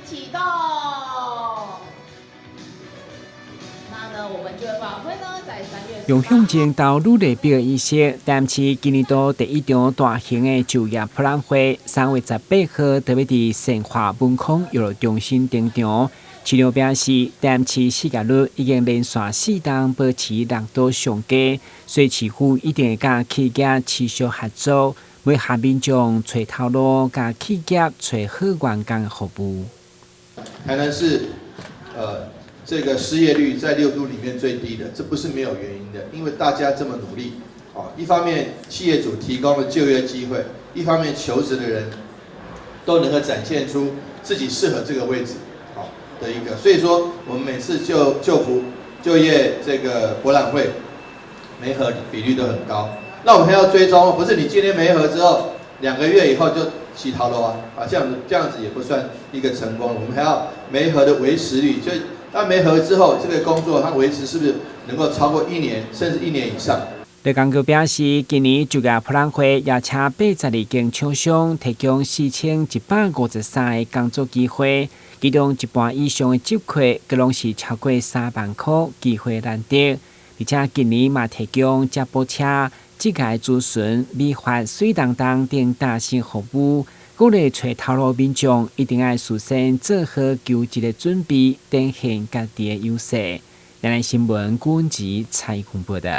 启动。那呢，我们就法会呢，在3月用向前到努力表意识，但是今年度第一场大型的就业博览会，3月18号特别伫盛华文康娱乐中心登场。市场表示，但市失业率已经连续4档保持6度上低，所以市府一定会甲企业持续合作，为下民众找头路，甲企业找好员工服务。台南是这个失业率在6都里面最低的，这不是没有原因的，因为大家这么努力，一方面企业主提供了就业机会，一方面求职的人都能够展现出自己适合这个位置，的一个，所以说我们每次就业这个博览会，媒合比率都很高。那我们还要追踪，不是你今天媒合之后2个月以后就起逃了这样子也不算一个成功。我们还要媒合的维持率，就当媒合之后，这个工作它维持是不是能够超过1年，甚至1年以上？雷工局表示，今年就业博览会邀请82间厂商提供4153个工作机会，其中一半以上的职缺，各拢是超过3万块，机会难得。而且今年嘛提供接驳车、职业咨询、美发、水当等等大型服务，鼓励找头路民众一定要事先做好求职的准备，展现家己的优势。台南新闻古文吉采访报道。